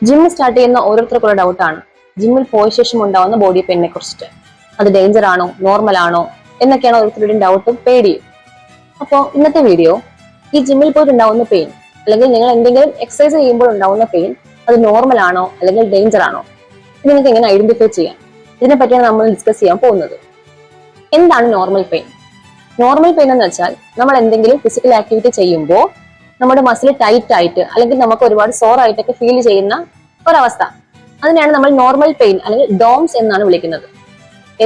ജിമ്മിൽ സ്റ്റാർട്ട് ചെയ്യുന്ന ഓരോരുത്തർക്കുള്ള ഡൗട്ടാണ് ജിമ്മിൽ പോയ ശേഷം ഉണ്ടാവുന്ന ബോഡി പെയിനെ കുറിച്ചിട്ട്. അത് ഡേഞ്ചർ ആണോ, നോർമൽ ആണോ എന്നൊക്കെയാണ് ഓരോരുത്തരുടെയും ഡൗട്ടും പേടിയും. അപ്പോൾ ഇന്നത്തെ വീഡിയോ ഈ ജിമ്മിൽ പോയിട്ടുണ്ടാവുന്ന പെയിൻ അല്ലെങ്കിൽ നിങ്ങൾ എന്തെങ്കിലും എക്സസൈസ് ചെയ്യുമ്പോൾ ഉണ്ടാവുന്ന പെയിൻ അത് നോർമൽ ആണോ അല്ലെങ്കിൽ ഡേഞ്ചർ ആണോ, ഇത് നിങ്ങൾക്ക് എങ്ങനെ ഐഡന്റിഫൈ ചെയ്യാം, ഇതിനെ പറ്റിയാണ് നമ്മൾ ഡിസ്കസ് ചെയ്യാൻ പോകുന്നത്. എന്താണ് നോർമൽ പെയിൻ? നോർമൽ പെയിൻ എന്ന് വെച്ചാൽ നമ്മൾ എന്തെങ്കിലും ഫിസിക്കൽ ആക്ടിവിറ്റി ചെയ്യുമ്പോൾ നമ്മുടെ മസിൽ ടൈറ്റ് ആയിട്ട് അല്ലെങ്കിൽ നമുക്ക് ഒരുപാട് സോർ ആയിട്ടൊക്കെ ഫീൽ ചെയ്യുന്ന ഒരവസ്ഥ, അതിനെയാണ് നമ്മൾ നോർമൽ പെയിൻ അല്ലെങ്കിൽ ഡോംസ് എന്നാണ് വിളിക്കുന്നത്.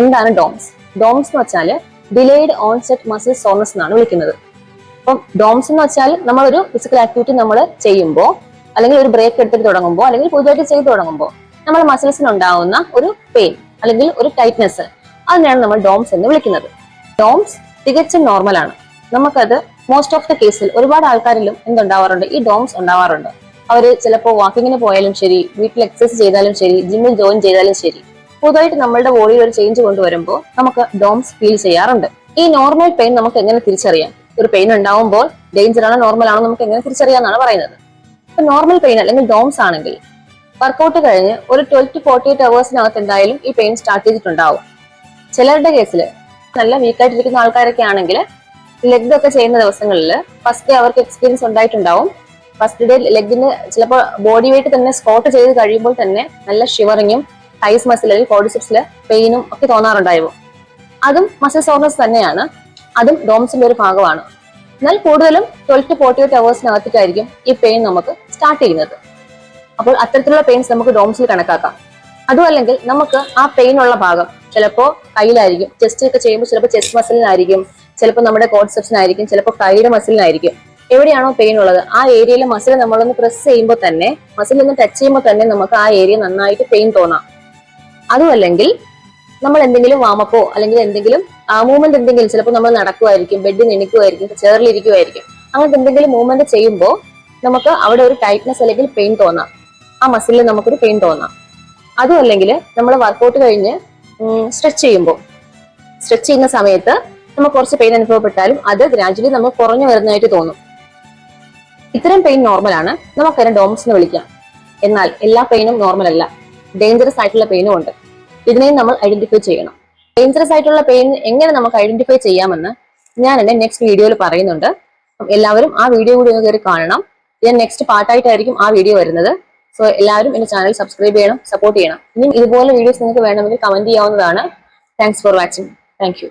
എന്താണ് ഡോംസ്? ഡോംസ് എന്ന് വെച്ചാൽ ഡിലേഡ് ഓൺസെറ്റ് മസിൽ സോർനെസ് എന്നാണ് വിളിക്കുന്നത്. അപ്പം ഡോംസ് എന്ന് വെച്ചാൽ നമ്മളൊരു ഫിസിക്കൽ ആക്ടിവിറ്റി നമ്മൾ ചെയ്യുമ്പോൾ അല്ലെങ്കിൽ ഒരു ബ്രേക്ക് എടുത്തിട്ട് തുടങ്ങുമ്പോൾ അല്ലെങ്കിൽ പുതുതായിട്ട് ചെയ്ത് തുടങ്ങുമ്പോൾ നമ്മുടെ മസിൽസിന് ഉണ്ടാവുന്ന ഒരു പെയിൻ അല്ലെങ്കിൽ ഒരു ടൈറ്റ്നെസ്, അതിനെയാണ് നമ്മൾ ഡോംസ് എന്ന് വിളിക്കുന്നത്. ഡോംസ് തികച്ചും നോർമൽ ആണ്. നമുക്കത് മോസ്റ്റ് ഓഫ് ദ കേസിൽ ഒരുപാട് ആൾക്കാരിലും എന്തുണ്ടാവാറുണ്ട്, ഈ ഡോംസ് ഉണ്ടാവാറുണ്ട്. അവര് ചിലപ്പോൾ വാക്കിങ്ങിന് പോയാലും ശരി, വീട്ടിൽ എക്സസൈസ് ചെയ്താലും ശരി, ജിമ്മിൽ ജോയിൻ ചെയ്താലും ശരി, പുതുതായിട്ട് നമ്മളുടെ ബോഡിയിൽ ഒരു ചേഞ്ച് കൊണ്ടുവരുമ്പോൾ നമുക്ക് ഡോംസ് ഫീൽ ചെയ്യാറുണ്ട്. ഈ നോർമൽ പെയിൻ നമുക്ക് എങ്ങനെ തിരിച്ചറിയാം? ഒരു പെയിൻ ഉണ്ടാവുമ്പോൾ ഡേഞ്ചർ ആണോ നോർമൽ ആണോ നമുക്ക് എങ്ങനെ തിരിച്ചറിയാന്നാണ് പറയുന്നത്. ഇപ്പൊ നോർമൽ പെയിൻ അല്ലെങ്കിൽ ഡോംസ് ആണെങ്കിൽ വർക്കൗട്ട് കഴിഞ്ഞ് ഒരു 12 to 48 അവേഴ്സിനകത്ത് എന്തായാലും ഈ പെയിൻ സ്റ്റാർട്ട് ചെയ്തിട്ടുണ്ടാവും. ചിലരുടെ കേസിൽ നല്ല വീക്കായിട്ടിരിക്കുന്ന ആൾക്കാരൊക്കെ ആണെങ്കിൽ ലെഗ് ഒക്കെ ചെയ്യുന്ന ദിവസങ്ങളിൽ ഫസ്റ്റ് ഡേ അവർക്ക് എക്സ്പീരിയൻസ് ഉണ്ടായിട്ടുണ്ടാവും. ഫസ്റ്റ് ഡേ ലെഗിന് ചിലപ്പോൾ ബോഡി വെയിറ്റ് തന്നെ സ്ക്വാട്ട് ചെയ്ത് കഴിയുമ്പോൾ തന്നെ നല്ല ഷിവറിങ്ങും തൈസ് മസിലിൽ കോഡിസെപ്സിൽ പെയിനും ഒക്കെ തോന്നാറുണ്ടായിരുന്നു. അതും മസിൽ സോർനെസ് തന്നെയാണ്, അതും ഡോംസിന്റെ ഒരു ഭാഗമാണ്. എന്നാൽ കൂടുതലും 12 to 48 അവേഴ്സിനകത്തിട്ടായിരിക്കും ഈ പെയിൻ നമുക്ക് സ്റ്റാർട്ട് ചെയ്യുന്നത്. അപ്പോൾ അത്തരത്തിലുള്ള പെയിൻസ് നമുക്ക് ഡോംസിൽ കണക്കാക്കാം. അതും അല്ലെങ്കിൽ നമുക്ക് ആ പെയിൻ ഉള്ള ഭാഗം ചിലപ്പോൾ കയ്യിലായിരിക്കും, ചെസ്റ്റ് ഒക്കെ ചെയ്യുമ്പോൾ ചിലപ്പോൾ ചെസ്റ്റ് മസിലിനായിരിക്കും, ചിലപ്പോൾ നമ്മുടെ കോഡ്സെപ്സിനായിരിക്കും, ചിലപ്പോൾ കൈയുടെ മസിലിനായിരിക്കും. എവിടെയാണോ പെയിൻ ഉള്ളത് ആ ഏരിയയിലെ മസിൽ നമ്മളൊന്ന് പ്രസ് ചെയ്യുമ്പോൾ തന്നെ, മസിലൊന്ന് ടച്ച് ചെയ്യുമ്പോൾ തന്നെ നമുക്ക് ആ ഏരിയ നന്നായിട്ട് പെയിൻ തോന്നാം. അതുമല്ലെങ്കിൽ നമ്മൾ എന്തെങ്കിലും വാമപ്പോ അല്ലെങ്കിൽ എന്തെങ്കിലും മൂവ്മെന്റ് എന്തെങ്കിലും, ചിലപ്പോൾ നമ്മൾ നടക്കുമായിരിക്കും, ബെഡിൽ എണിക്കുമായിരിക്കും, ചെയറിലിരിക്കുമായിരിക്കും, അങ്ങനത്തെ എന്തെങ്കിലും മൂവ്മെന്റ് ചെയ്യുമ്പോൾ നമുക്ക് അവിടെ ഒരു ടൈറ്റ്നെസ് അല്ലെങ്കിൽ പെയിൻ തോന്നാം, ആ മസിലിൽ നമുക്കൊരു പെയിൻ തോന്നാം. അതും അല്ലെങ്കിൽ നമ്മൾ വർക്കൗട്ട് കഴിഞ്ഞ് സ്ട്രെച്ച് ചെയ്യുന്ന സമയത്ത് നമുക്ക് കുറച്ച് പെയിൻ അനുഭവപ്പെട്ടാലും അത് ഗ്രാജുവലി നമുക്ക് കുറഞ്ഞു വരുന്നതായിട്ട് തോന്നും. ഇത്തരം പെയിൻ നോർമൽ ആണ്, നമുക്കതിനെ ഡോംസ് എന്ന് വിളിക്കാം. എന്നാൽ എല്ലാ പെയിനും നോർമൽ അല്ല, ഡേഞ്ചറസ് ആയിട്ടുള്ള പെയിനും ഉണ്ട്. ഇതിനെയും നമ്മൾ ഐഡന്റിഫൈ ചെയ്യണം. ഡേഞ്ചറസ് ആയിട്ടുള്ള പെയിൻ എങ്ങനെ നമുക്ക് ഐഡന്റിഫൈ ചെയ്യാമെന്ന് ഞാൻ എന്റെ നെക്സ്റ്റ് വീഡിയോയിൽ പറയുന്നുണ്ട്. എല്ലാവരും ആ വീഡിയോ കൂടി ഒന്ന് കയറി കാണണം. ഞാൻ നെക്സ്റ്റ് പാർട്ടായിട്ടായിരിക്കും ആ വീഡിയോ വരുന്നത്. സോ എല്ലാവരും എന്റെ ചാനൽ സബ്സ്ക്രൈബ് ചെയ്യണം, സപ്പോർട്ട് ചെയ്യണം. ഇനി ഇതുപോലെ വീഡിയോസ് നിങ്ങൾക്ക് വേണമെങ്കിൽ കമന്റ് ചെയ്യാവുന്നതാണ്. Thanks for watching. Thank you.